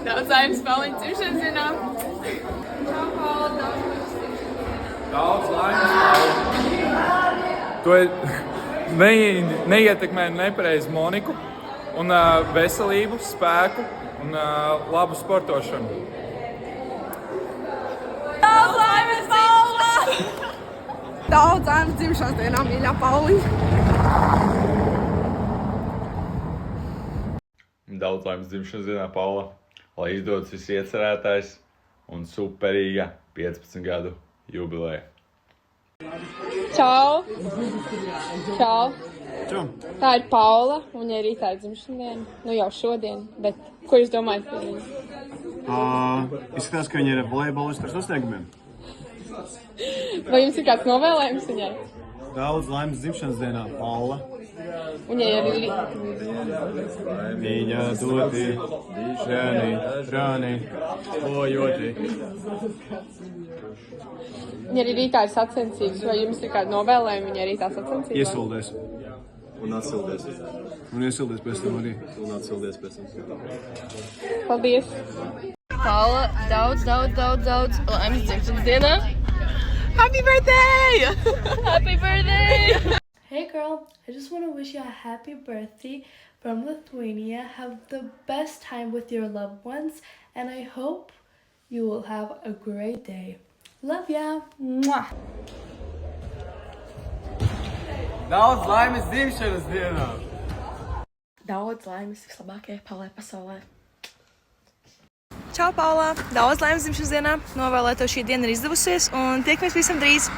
Daudz laimes Pauliņa dzimšanas dienā. Daudz laimes, Paula. To neietekmē nepareizi Moniku un veselību, spēku un labu sportošanu. Daudz laimes, Paula! Daudz laimes dzimšanas dienā, mīļā Pauliņa. Daudz laimes dzimšanas dienā, Paula. Lai izdodas viss iecerētais un superīga 15 gadu jubileja. Čau! Čau! Čau! Tā ir Paula, un viņai rītā ir dzimšanas diena. Nu jau šodien, bet ko jūs domājat par viņu? Izskatās, ka viņi ir volejbolisti ar sasniegumiem. Vai jums ir kāds novēlējums viņai? Daudz laimes dzimšanas dienā, Paula. Viņai ir Viņa doti, rāni, ojoti. Viņa arī rītā ir sacensības, vai jums ir kādi novēlējumi viņai rītā sacensības? Iesildēs. Un atsildies. Un iesildēs pēc tam arī. Un atsildies pēc tam. Paldies! Paula, daudz laimes dzimšanas dienā. Happy birthday! Happy birthday! Hey girl, I just want to wish you a happy birthday from Lithuania. Have the best time with your loved ones, and I hope you will have a great day. Love ya! Mwah. Daudz laimes dzimšanas dienā! Daudz laimes vislabākajai Paulai pasaulē. Čau, Paula! Daudz laimes dzimšanas dienā. Novēlēju tev šī diena ir izdevusies un tiekamies visam drīz.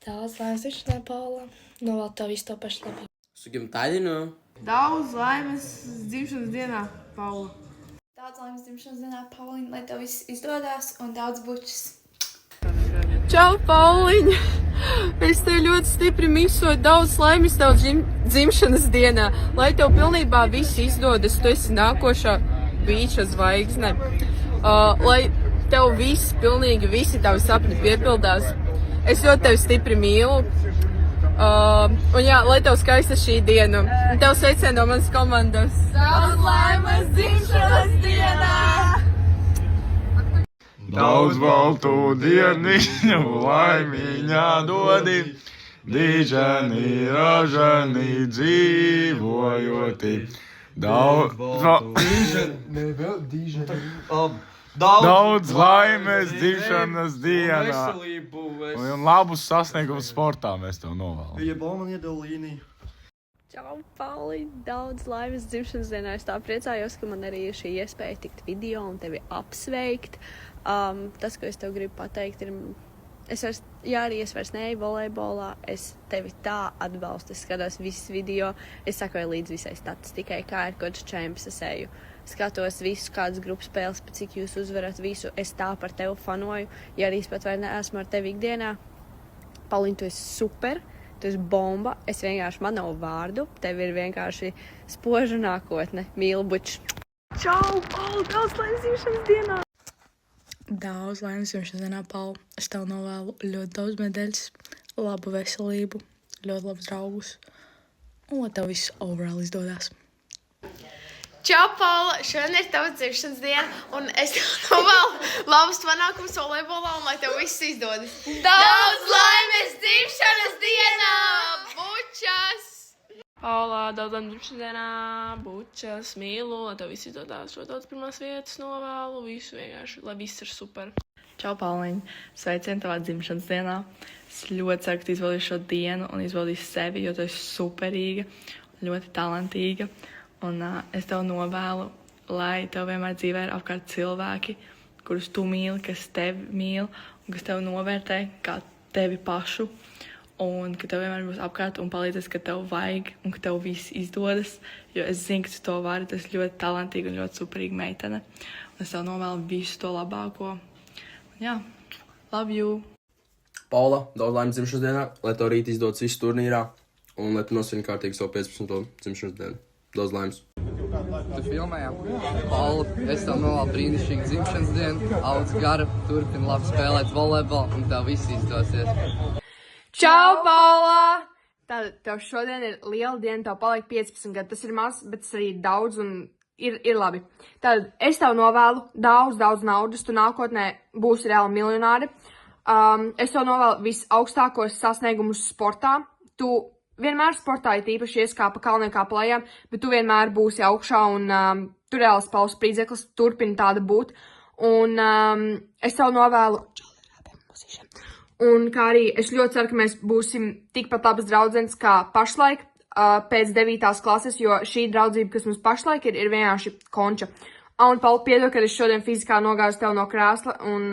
Daudz laimes dzimšanas dienā, Paula. Novēlu tev visu to pašu labu. Su gimtadieniu. Daudz laimes dzimšanas dienā, Paula. Daudz laimes dzimšanas dienā, Pauliņa, lai tev viss izdodas un daudz bučas. Čau, Pauliņa! Es tev ļoti stipri mīsoju, daudz laimes tev dzimšanas dienā. Lai tev pilnībā viss izdodas, tu esi nākošā bīča zvaigzne. Lai tev pilnīgi visi tavi sapņi piepildās. Es ļoti tevi stipri mīlu. Un jā, lai tev skaista šī diena. Un tev sveicien no manas komandas. Daudz laimes dzimšanas dienā! Daudz baltu dieniņu laimīņā dodi, dīžani, ražani dzīvojoti. Daudz laimes dzimšanas dienā un labus sasniegumus sportā mēs tev novēlam. Ja Bauman iedeva līniju. Čau, Pauli, daudz laimes dzimšanas dienā. Es tā priecājos, ka man arī ir šī iespēja tikt video un tevi apsveikt. Tas, ko es tev gribu pateikt, ir, es vairs neeju volejbolā, es tevi tā atbalstu, es skatos visas video, es sakoju līdz visai statistikai, kā ir kods čemps, es eju. Skatos visus kādas grupas spēles, pēc cik jūs uzvarat visu, es tā par tevi fanoju, ja arī es pat vai neesmu ar tevi ikdienā. Pauliņ, tu esi super, tu esi bomba, es vienkārši man nav vārdu, tev ir vienkārši spoža nākotne, mīlu buč. Čau, Paula! Daudz laimes dzimšanas dienā! Daudz laimes dzimšanas dienā, Paula. Es tev novēlu ļoti daudz medaļas, labu veselību, ļoti labus draugus un lai tev viss overall izdodas. Čau, Paula! Šodien ir tava dzimšanas diena, un es tev novēlu labus panākumus volejbolā un lai tev viss izdodas. Daudz laimes dzimšanas dienā! Bučas! Paula, daudz laimes dzimšanas dienā, bučas, mīlu, lai tev viss izdodas, šo daudz pirmās vietas novēlu, visu vienkārši, lai viss ir super. Čau, Pauliņ! Sveicien tavā dzimšanas dienā. Es ļoti ceru, ka tu izbaudīsi šo dienu un izbaudīsi sevi, jo tu esi superīga, ļoti talantīga. Un es tev novēlu, lai tev vienmēr dzīvē ir apkārt cilvēki, kurus tu mīli, kas tevi mīl un kas tev novērtē kā tevi pašu. Un ka tev vienmēr būs apkārt un palīdzēs, ka tev vajag un ka tev viss izdodas. Jo es zinu, ka tu to vari, tu esi ļoti talantīga un ļoti superīga meitene. Un es tev novēlu visu to labāko. Un jā, love you! Paula, daudz laimes dzimšanas dienā, lai tev rīt izdodas viss turnīrā un lai tu nosvini kārtīgi savu 15. dzimšanas dienu. Daudz laimes. Tu filmējā? Paula, es tev novēlu brīnišķīgu dzimšanas dienu, audz gara, turpini labi spēlēt volejbolu un tev viss izdosies. Čau, Paula! Tev šodien ir liela diena, tev paliek 15 gadi. Tas ir maz, bet tas arī daudz un ir labi. Tad es tev novēlu daudz naudas, tu nākotnē būsi reāli miljonāri. Es tev novēlu visaugstākos sasniegumus sportā. Tu vienmēr sportā ir īpaši ies kā pa kalniem, kā pa lejām, bet tu vienmēr būsi augšā un tu reāli spausts spridzeklis, turpini tāda būt. Un es tev novēlu... Un kā arī es ļoti ceru, ka mēs būsim tikpat labas draudzenes kā pašlaik pēc 9. klases, jo šī draudzība, kas mums pašlaik ir vienkārši konča. Un, Paula, piedod, ka es šodien fizikā nogāju tev no krēsla, un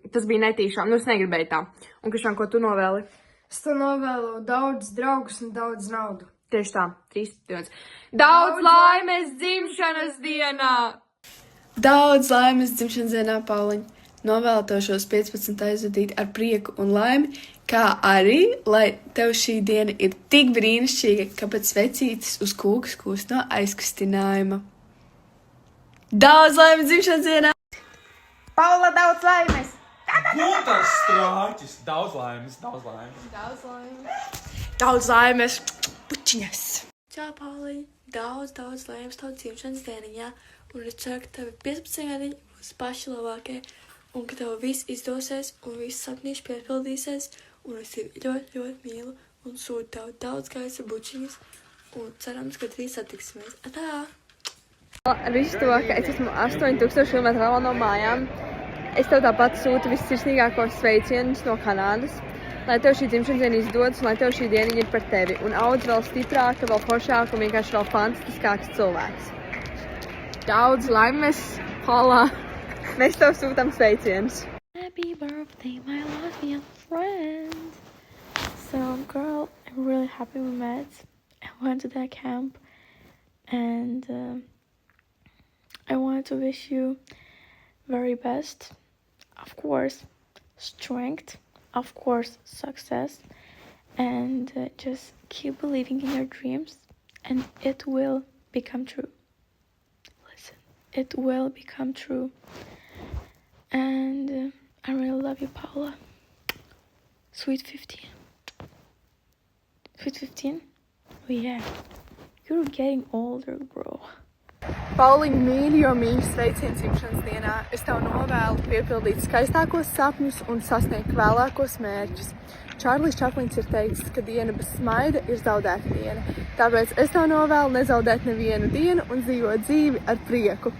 tas bija netīšām. Nu, es negribēju tā. Un, Krišān, ko tu novēli? Es tev novēlu daudz draugus un daudz naudu. Tieši tā, 3. Daudz laimes dzimšanas dienā! Daudz laimes dzimšanas dienā, Pauliņ! Novēlu tev šos 15 aizvadīt ar prieku un laimi, kā arī, lai tev šī diena ir tik brīnišķīga, ka pēc vecītes uz kūkas kūst no aizkustinājuma. Daudz laimes dzimšanas dienā! Paula, daudz laimes! Gunārs Strāķis! Daudz laimes, daudz laimes! Daudz laimes! Daudz laimes! Pučiņas! Čau, Pauliņ! Daudz laimes tavu dzimšanas dieniņā, un es ceru, ka tevi 15 gadiņi būs paši labākie, un ka tev viss izdosies, un viss sapnīši piepildīsies, un es tevi ļoti mīlu, un sūtu tev daudz gaisa bučiņas, un cerams, ka drīz satiksimies. Atā! Ar visu to, ka es esmu 8000 km tālu no mājām, es tev tāpat sūtu vissirsnīgākos sveicienus no Kanādas, lai tev šī dzimšanas diena izdodas, un lai tev šī diena ir par tevi, un audz vēl stiprāka, vēl foršāka, un vienkārši vēl fantastiskāks cilvēks. Daudz laimes, Paula! Mēs tev sūtam sveicienus. Happy birthday, my Latvian friend! So, girl, I'm really happy we met. I went to that camp, and I wanted to wish you very best. Of course, strength. Of course, success. And just keep believing in your dreams, and it will become true. Listen, it will become true. And I really love you, Paula. Sweet 15. Sweet 15? Oh yeah. You're getting older, bro. Pauliņa mīļo sveiciens dzimšanas dienā. Es tev novēlu piepildīt skaistākos sapņus un sasniegt vēlākos mērķus. Čārlis Čaplins ir teicis, ka diena bez smaida ir zaudēta diena. Tāpēc es tev novēlu nezaudēt nevienu dienu un dzīvot dzīvi ar prieku.